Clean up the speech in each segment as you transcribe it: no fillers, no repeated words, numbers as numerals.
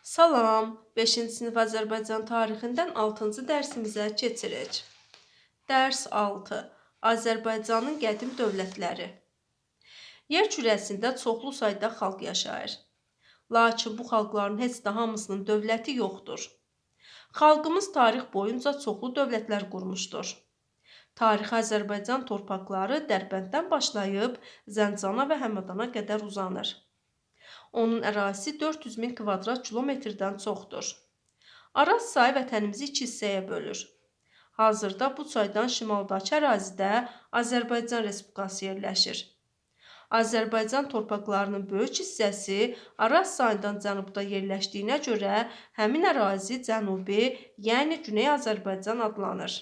Salam, 5-ci sinif Azərbaycan tarixindən 6-cı dərsimizə keçirik. Dərs 6. Azərbaycanın qədim dövlətləri. Yer kürəsində çoxlu sayda xalq yaşayır. Lakin bu xalqların heç də hamısının dövləti yoxdur. Xalqımız tarix boyunca çoxlu dövlətlər qurmuşdur. Tarixi Azərbaycan torpaqları Dərbənddən başlayıb Zəncana və Həmədana qədər uzanır. Onun ərazisi 400 min kvadrat kilometrdən çoxdur. Araz çayı vətənimizi 2 hissəyə bölür. Hazırda bu çaydan şimaldakı ərazidə Azərbaycan Respublikası yerləşir. Azərbaycan torpaqlarının böyük hissəsi Araz çayından cənubda yerləşdiyinə görə həmin ərazi Cənubi, yəni Güney Azərbaycan adlanır.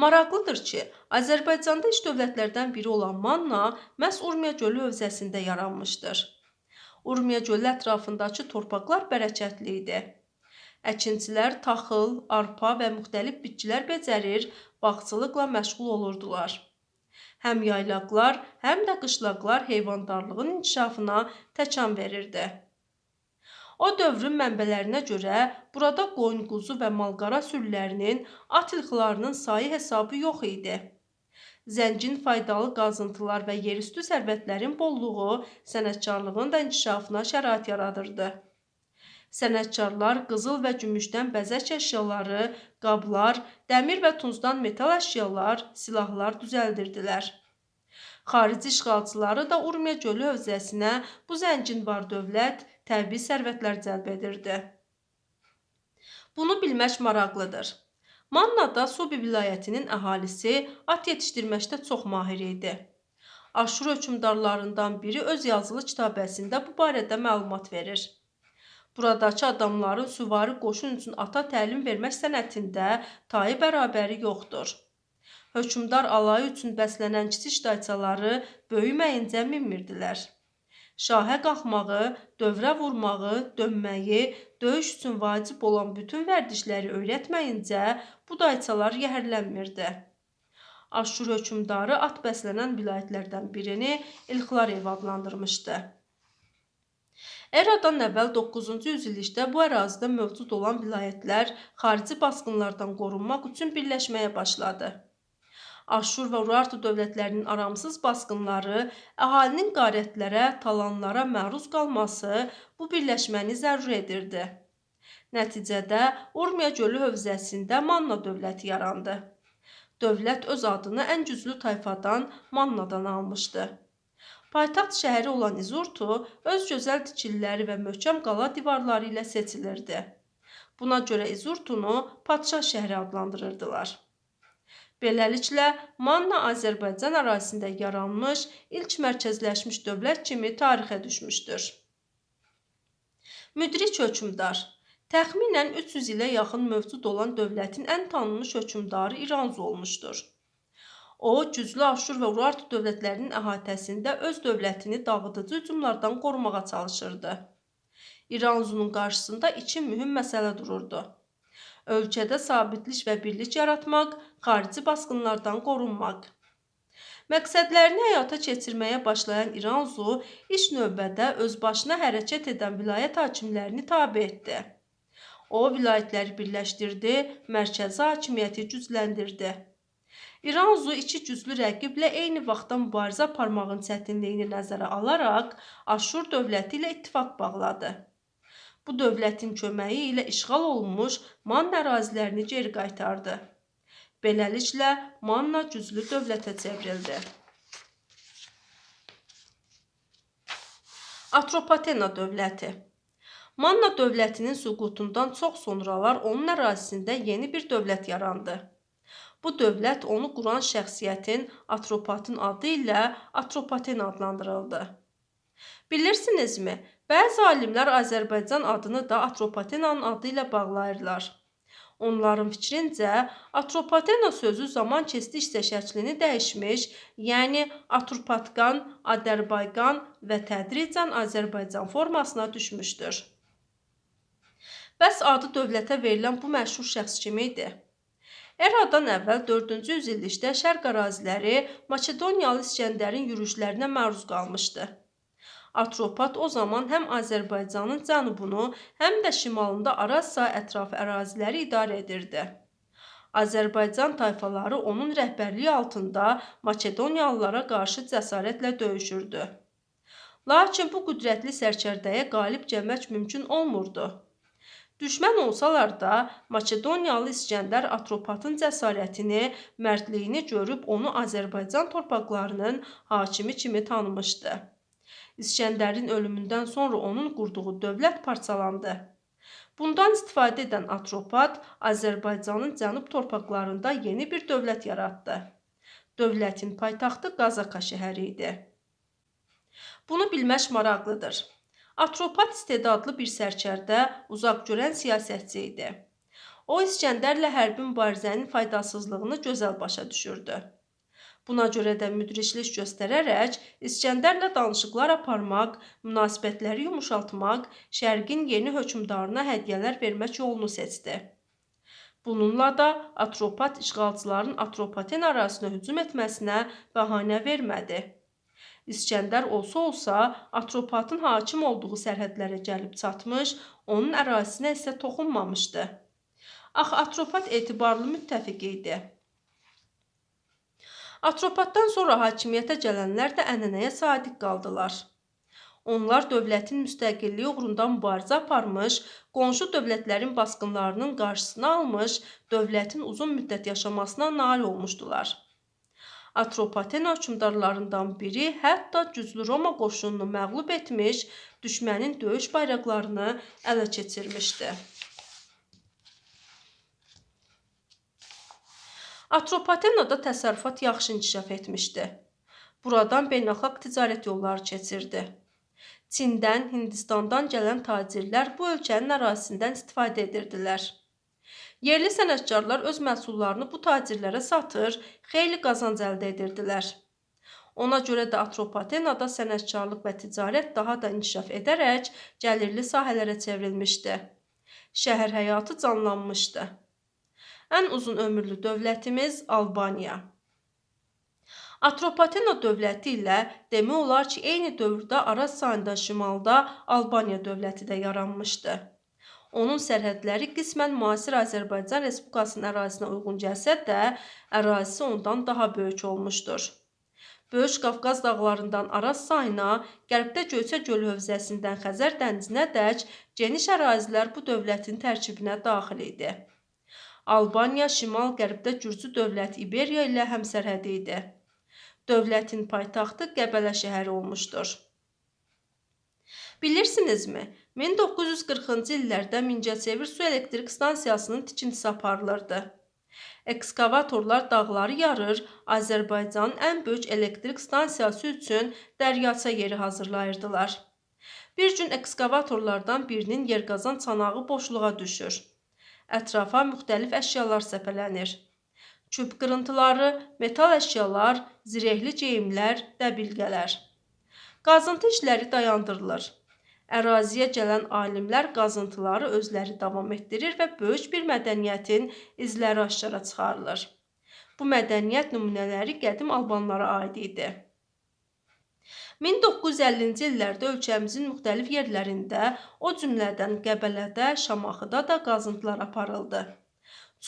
Maraqlıdır ki, Azərbaycanda iç dövlətlərdən biri olan Manna məhz Urmiya gölü hövzəsində yaranmışdır. Urmiya gölü ətrafındakı torpaqlar bərəkətli idi. Əkinçilər taxıl, arpa və müxtəlif bitkilər becərir, bağçılıqla məşğul olurdular. Həm yaylaqlar, həm də qışlaqlar heyvandarlığın inkişafına təkan verirdi. O dövrün mənbələrinə görə burada qoyun, quzu və malqara sürülərinin, at ilxılarının sayı hesabı yox idi. Zəngin faydalı qazıntılar və yerüstü sərvətlərin bolluğu sənətkarlığın da inkişafına şərait yaradırdı. Sənətkarlar qızıl və gümüşdən bəzək əşyaları, qablar, dəmir və tuncdan metal əşyalar, silahlar düzəldirdilər. Xarici işğalçıları da Urmiya gölü hövzəsinə bu zəngin var dövlət, təbii sərvətlər cəlb edirdi. Bunu bilmək maraqlıdır. Mannada Subi vilayətinin əhalisi at yetişdirməkdə çox mahir idi. Aşur hökmdarlarından biri öz yazılı kitabəsində bu barədə məlumat verir. Buradakı adamların süvari qoşun üçün ata təlim vermək sənətində tayı bərabəri yoxdur. Hökmdar alayı üçün bəslənən kiçik dayçaları böyüməyincə minmirdilər. Şahə qalxmağı, dövrə vurmağı, dönməyi, döyüş üçün vacib olan bütün vərdişləri öyrətməyincə bu dayçalar yəhərlənmirdi. Aşur hökmdarı at bəslənən vilayətlərdən birini İlxlarev adlandırmışdı. Eradan əvvəl 9-cu yüzillikdə bu ərazidə mövcud olan vilayətlər xarici basqınlardan qorunmaq üçün birləşməyə başladı. Aşur və Urartu dövlətlərinin aramsız basqınları, əhalinin qarətlərə, talanlara məruz qalması bu birləşməni zəruri edirdi. Nəticədə Urmiya gölü hövzəsində Manna dövləti yarandı. Dövlət öz adını ən güclü tayfadan Mannadan almışdı. Paytaxt şəhəri olan İzurtu öz gözəl tikililəri və möhkəm qala divarları ilə seçilirdi. Buna görə İzurtunu padşah şəhəri adlandırırdılar. Beləliklə, Manna Azərbaycan ərazisində yaranmış ilk mərkəzləşmiş dövlət kimi tarixə düşmüşdür. Müdrik hökmdar. Təxminən 300 ilə yaxın mövcud olan dövlətin ən tanınmış hökmdarı İranzu olmuşdur. O, güclü Aşur və Urartu dövlətlərinin əhatəsində öz dövlətini dağıdıcı hücumlardan qorumağa çalışırdı. İranzunun qarşısında iki mühüm məsələ dururdu. Ölkədə sabitlik və birlik yaratmaq, xarici basqınlardan qorunmaq. Məqsədlərini həyata keçirməyə başlayan İranzu ilk növbədə özbaşına hərəkət edən vilayət hakimlərini tabe etdi. O, vilayətləri birləşdirdi, mərkəzi hakimiyyəti gücləndirdi. İranzu iki güclü rəqiblə eyni vaxtda mübarizə aparmağın çətinliyini nəzərə alaraq Aşur dövləti ilə ittifaq bağladı. Bu dövlətin köməyi ilə işğal olunmuş Manna ərazilərini geri qaytardı. Beləliklə, Manna güclü dövlətə çevrildi. Atropatena dövləti. Manna dövlətinin süqutundan çox sonralar onun ərazisində yeni bir dövlət yarandı. Bu dövlət onu quran şəxsiyyətin Atropatın adı ilə Atropatena adlandırıldı. Bilirsinizmi, bəzi alimlər Azərbaycan adını da Atropatenanın adı ilə bağlayırlar. Onların fikrincə, Atropatena sözü zaman keçdikcə şəklini dəyişmiş, yəni Aturpatqan, Adərbayqan və tədricən Azərbaycan formasına düşmüşdür. Bəs adı dövlətə verilən bu məşhur şəxs kim idi? Eradan əvvəl 4-cü yüzillikdə şərq əraziləri Makedoniyalı İskəndərin yürüşlərinə məruz qalmışdı. Atropat o zaman həm Azərbaycanın cənubunu, həm də şimalında Araz ətrafı əraziləri idarə edirdi. Azərbaycan tayfaları onun rəhbərliyi altında Makedoniyalılara qarşı cəsarətlə döyüşürdü. Lakin bu qüdrətli sərkərdəyə qalib gəlmək mümkün olmurdu. Düşmən olsalar da, Makedoniyalı İskəndər Atropatın cəsarətini, mərdliyini görüb onu Azərbaycan torpaqlarının hakimi kimi tanımışdı. İskəndərin ölümündən sonra onun qurduğu dövlət parçalandı. Bundan istifadə edən Atropat Azərbaycanın cənub torpaqlarında yeni bir dövlət yaratdı. Dövlətin paytaxtı Qazaka şəhəri idi. Bunu bilmək maraqlıdır. Atropat istedadlı bir sərkərdə, uzaqgörən siyasətçi idi. O, İskəndərlə hərbi mübarizənin faydasızlığını gözəl başa düşürdü. Buna görə də müdriklik göstərərək İskəndərlə danışıqlar aparmaq, münasibətləri yumuşaltmaq, Şərqin yeni hökmdarına hədiyyələr vermək yolunu seçdi. Bununla da Atropat işğalçıların Atropaten ərazisinə hücum etməsinə bəhanə vermədi. İskəndər olsa Atropatın hakim olduğu sərhədlərə gəlib çatmış, onun ərazisinə isə toxunmamışdı. Axı Atropat etibarlı müttəfiq idi. Atropatdan sonra hakimiyyətə gələnlər də ənənəyə sadiq qaldılar. Onlar dövlətin müstəqilliyi uğrunda mübarizə aparmış, qonşu dövlətlərin basqınlarının qarşısını almış, dövlətin uzun müddət yaşamasına nail olmuşdular. Atropaten hökmdarlarından biri hətta güclü Roma qoşununu məğlub etmiş, düşmənin döyüş bayraqlarını ələ keçirmişdi. Atropatenada təsərrüfat yaxşı inkişaf etmişdi. Buradan beynəlxalq ticarət yolları keçirdi. Çindən, Hindistandan gələn tacirlər bu ölkənin ərazisindən istifadə edirdilər. Yerli sənətkarlar öz məhsullarını bu tacirlərə satır, xeyli qazanc əldə edirdilər. Ona görə də Atropatenada sənətkarlıq və ticarət daha da inkişaf edərək gəlirli sahələrə çevrilmişdi. Şəhər həyatı canlanmışdı. Ən uzun ömürlü dövlətimiz Albaniya. Atropatena dövləti ilə demək olar ki, eyni dövrdə Araz çayında şimalda Albaniya dövləti də yaranmışdı. Onun sərhədləri qismən müasir Azərbaycan Respublikasının ərazisinə uyğun gəlsə də, ərazisi ondan daha böyük olmuşdur. Böyük Qafqaz dağlarından Araz çayına, qərbdə Göyçə gölü hövzəsindən Xəzər dənizinə dək geniş ərazilər bu dövlətin tərkibinə daxil idi. Albaniya şimal-qərbdə Gürcü dövləti İberiya ilə həmsərhədi idi. Dövlətin paytaxtı Qəbələ şəhəri olmuşdur. Bilirsinizmi, 1940-cı illərdə Mingəçevir su elektrik stansiyasının tikintisi aparılırdı. Ekskavatorlar dağları yarır, Azərbaycanın ən böyük elektrik stansiyası üçün dəryaça yeri hazırlayırdılar. Bir gün ekskavatorlardan birinin yerqazan çanağı boşluğa düşür. Ətrafa müxtəlif əşyalar səpələnir. Küp qırıntıları, metal əşyalar, zirehli geyimlər, dəbilqələr. Qazıntı işləri dayandırılır. Əraziyə gələn alimlər qazıntıları özləri davam etdirir və böyük bir mədəniyyətin izləri aşkara çıxarılır. Bu mədəniyyət nümunələri qədim albanlara aid idi. 1950-ci illərdə ölkəmizin müxtəlif yerlərində, o cümlədən Qəbələdə, Şamaxıda da qazıntılar aparıldı.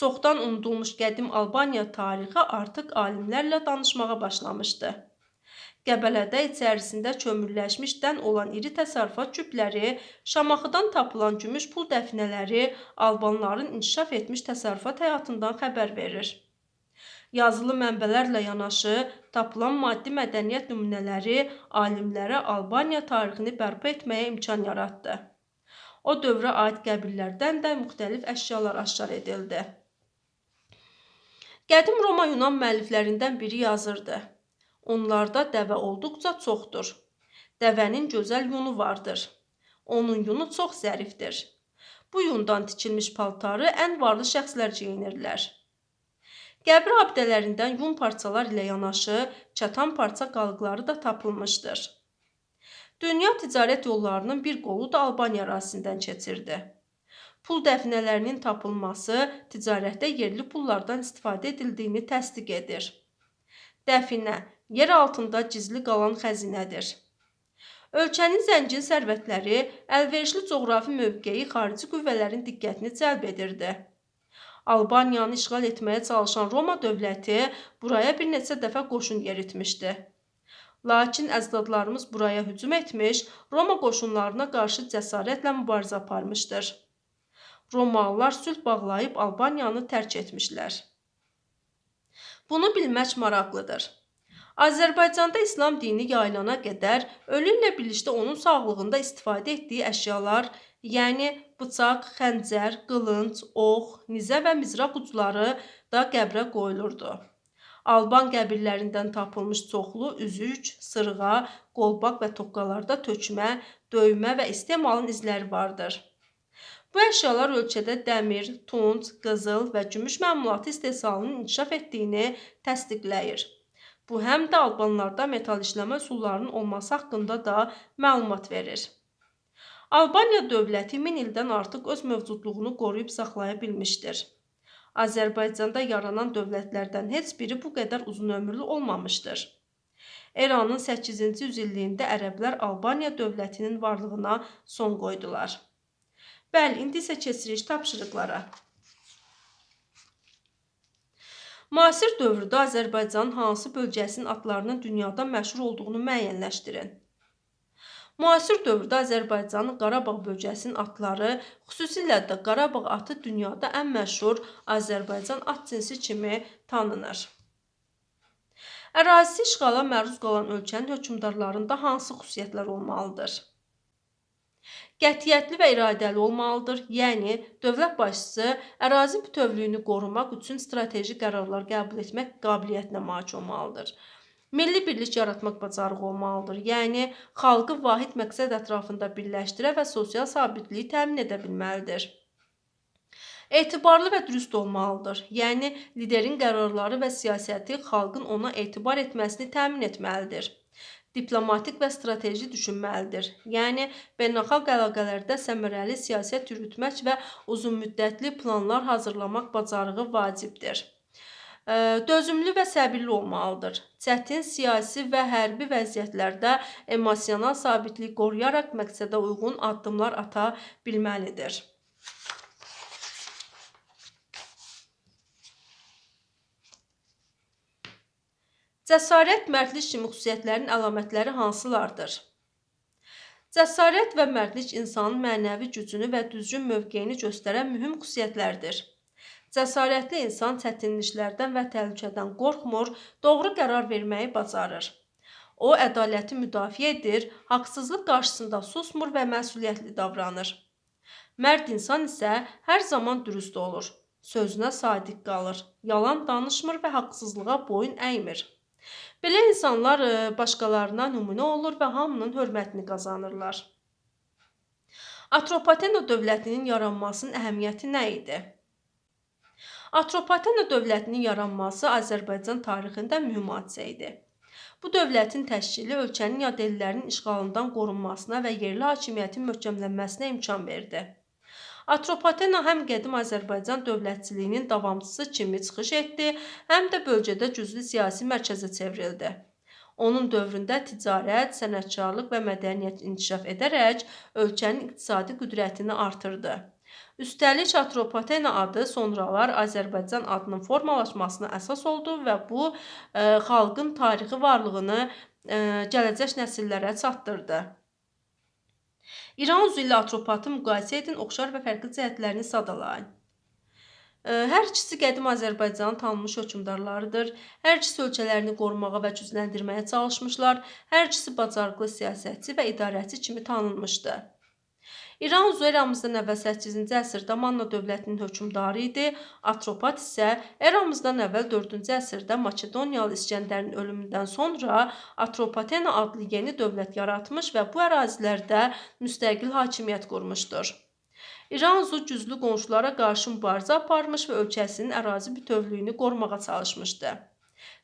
Çoxdan unudulmuş qədim Albaniya tarixi artıq alimlərlə danışmağa başlamışdı. Qəbələdə içərisində kömürləşmişdən olan iri təsərrüfat küpləri, Şamaxıdan tapılan gümüş pul dəfinələri albanların inkişaf etmiş təsərrüfat həyatından xəbər verir. Yazılı mənbələrlə yanaşı, tapılan maddi mədəniyyət nümunələri alimlərə Albaniya tarixini bərpa etməyə imkan yaratdı. O dövrə aid qəbirlərdən də müxtəlif əşyalar aşkar edildi. Qədim Roma-Yunan müəlliflərindən biri yazırdı. Onlarda dəvə olduqca çoxdur. Dəvənin gözəl yunu vardır. Onun yunu çox zərifdir. Bu yundan tikilmiş paltarı ən varlı şəxslər geyinirlər. Qəbir abidələrindən yun parçalar ilə yanaşı, çatan parça qalıqları da tapılmışdır. Dünya ticarət yollarının bir qolu da Albaniya ərazisindən keçirdi. Pul dəfinələrinin tapılması ticarətdə yerli pullardan istifadə edildiyini təsdiq edir. Dəfinə, yer altında gizli qalan xəzinədir. Ölkənin zəngin sərvətləri, əlverişli coğrafi mövqeyi xarici qüvvələrin diqqətini cəlb edirdi. Albaniyanı işğal etməyə çalışan Roma dövləti buraya bir neçə dəfə qoşun yeritmişdi. Lakin əcdadlarımız buraya hücum etmiş, Roma qoşunlarına qarşı cəsarətlə mübarizə aparmışdır. Romalılar sülh bağlayıb Albaniyanı tərk etmişlər. Bunu bilmək maraqlıdır. Azərbaycanda İslam dini yayılana qədər ölü ilə birlikdə onun sağlığında istifadə etdiyi əşyalar, yəni bıçaq, xəncər, qılınc, ox, nizə və mizraq ucları da qəbrə qoyulurdu. Alban qəbirlərindən tapılmış çoxlu üzük, sırğa, qolbaq və toqqalarda tökmə, döymə və istemalın izləri vardır. Bu əşyalar ölkədə dəmir, tunc, qızıl və gümüş məmulatı istehsalının inkişaf etdiyini təsdiqləyir. Bu həm də Albanlarda metal işləmə üsullarının olması haqqında da məlumat verir. Albaniya dövləti 1000 ildən artıq öz mövcudluğunu qoruyub saxlaya bilmişdir. Azərbaycanda yaranan dövlətlərdən heç biri bu qədər uzun ömürlü olmamışdır. Eranın 8-ci yüzilliyində ərəblər Albaniya dövlətinin varlığına son qoydular. Bəli, indi isə keçirik tapşırıqlara. Müasir dövrdə Azərbaycanın hansı bölgəsinin atlarının dünyada məşhur olduğunu müəyyənləşdirin. Müasir dövrdə Azərbaycanın Qarabağ bölgəsinin atları, xüsusilə də Qarabağ atı dünyada ən məşhur Azərbaycan at cinsi kimi tanınır. Ərazisi işğala məruz qalan ölkənin hökmdarlarında hansı xüsusiyyətlər olmalıdır? Qətiyyətli və iradəli olmalıdır, yəni dövlət başçısı ərazi bütövlüyünü qorumaq üçün strateji qərarlar qəbul etmək qabiliyyətinə malik olmalıdır. Milli birlik yaratmaq bacarığı olmalıdır, yəni xalqı vahid məqsəd ətrafında birləşdirə və sosial sabitliyi təmin edə bilməlidir. Etibarlı və dürüst olmalıdır, yəni liderin qərarları və siyasəti xalqın ona etibar etməsini təmin etməlidir. Diplomatik və strateji düşünməlidir, yəni beynəlxalq əlaqələrdə səmərəli siyasət yürütmək və uzunmüddətli planlar hazırlamaq bacarığı vacibdir. Dözümlü və səbirli olmalıdır. Çətin siyasi və hərbi vəziyyətlərdə emosional sabitlik qoruyaraq məqsədə uyğun addımlar ata bilməlidir. Cəsarət, mərdlik kimi xüsusiyyətlərin əlamətləri hansılardır? Cəsarət və mərdlik insanın mənəvi gücünü və düzgün mövqeyini göstərən mühüm xüsusiyyətlərdir. Cəsarətli insan çətinliklərdən və təhlükədən qorxmur, doğru qərar verməyi bacarır. O, ədaləti müdafiə edir, haqsızlıq qarşısında susmur və məsuliyyətli davranır. Mərd insan isə hər zaman dürüst olur, sözünə sadiq qalır, yalan danışmır və haqsızlığa boyun əymir. Belə insanlar başqalarına nümunə olur və hamının hörmətini qazanırlar. Atropatena dövlətinin yaranmasının əhəmiyyəti nə idi? Atropatena dövlətinin yaranması Azərbaycan tarixində mühüm hadisə idi. Bu dövlətin təşkili ölkənin yadellilərin işğalından qorunmasına və yerli hakimiyyətin möhkəmlənməsinə imkan verdi. Atropatena həm qədim Azərbaycan dövlətçiliyinin davamçısı kimi çıxış etdi, həm də bölgədə güclü siyasi mərkəzə çevrildi. Onun dövründə ticarət, sənətkarlıq və mədəniyyət inkişaf edərək ölkənin iqtisadi qüdrətini artırdı. Üstəlik, Atropatena adı sonralar Azərbaycan adının formalaşmasına əsas oldu və bu xalqın tarixi varlığını gələcək nəsillərə çatdırdı. İran üzü ilə Atropatı müqayisə edin, oxşar və fərqli cəhətlərini sadalayın. Hər ikisi qədim Azərbaycanın tanınmış hökmdarlarıdır. Hər ikisi ölkələrini qorumağa və gücləndirməyə çalışmışlar. Hər ikisi bacarıqlı siyasətçi və idarəçi kimi tanınmışdı. İran üzü eramızdan əvvəl 8-ci əsrdə Manna dövlətinin hökmdarı idi. Atropat isə eramızdan əvvəl 4-cü əsrdə Makedoniyalı İskəndərin ölümündən sonra Atropatena adlı yeni dövlət yaratmış və bu ərazilərdə müstəqil hakimiyyət qurmuşdur. İran üzü güclü qonşulara qarşı mübarizə aparmış və ölkəsinin ərazi bütövlüyünü qorumağa çalışmışdı.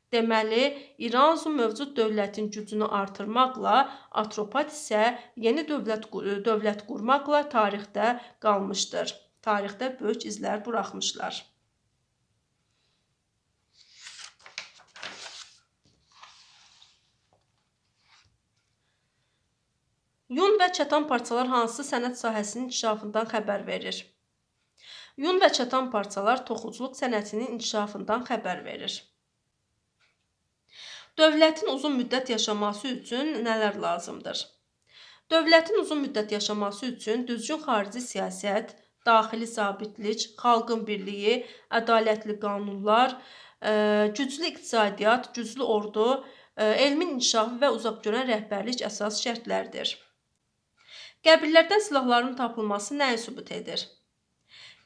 Deməli, İran üzü mövcud dövlətin gücünü artırmaqla, Atropat isə yeni dövlət qurmaqla tarixdə qalmışdır. Tarixdə böyük izlər buraxmışlar. Yun və çatan parçalar hansı sənət sahəsinin inkişafından xəbər verir? Yun və çatan parçalar toxuculuq sənətinin inkişafından xəbər verir. Dövlətin uzun müddət yaşaması üçün nələr lazımdır? Dövlətin uzun müddət yaşaması üçün düzgün xarici siyasət, daxili sabitlik, xalqın birliyi, ədalətli qanunlar, güclü iqtisadiyyat, güclü ordu, elmin inkişafı və uzaqgörən rəhbərlik əsas şərtlərdir. Qəbirlərdən silahların tapılması nəyi sübut edir?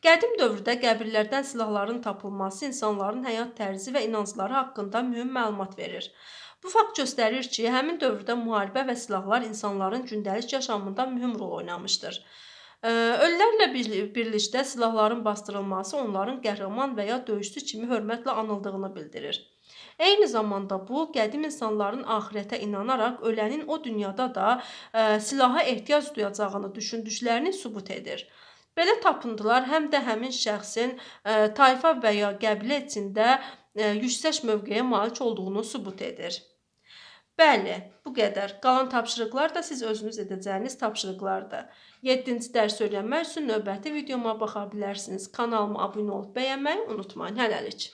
Qədim dövrdə qəbirlərdən silahların tapılması insanların həyat tərzi və inancları haqqında mühüm məlumat verir. Bu fakt göstərir ki, həmin dövrdə müharibə və silahlar insanların gündəlik yaşamında mühüm rol oynamışdır. Ölülərlə birlikdə silahların basdırılması onların qəhrəman və ya döyüşçü kimi hörmətlə anıldığını bildirir. Eyni zamanda bu, qədim insanların axirətə inanaraq ölənin o dünyada da silaha ehtiyac duyacağını düşündüklərini sübut edir. Belə tapıntılar həm də həmin şəxsin tayfa və ya qəbilə içində yüksək mövqeyə malik olduğunu sübut edir. Bəli, bu qədər. Qalan tapşırıqlar da siz özünüz edəcəyiniz tapşırıqlardır. 7-ci dərs öyrənmək üçün növbəti videoma baxa bilərsiniz. Kanalıma abunə olub bəyənməyi unutmayın. Hələlik.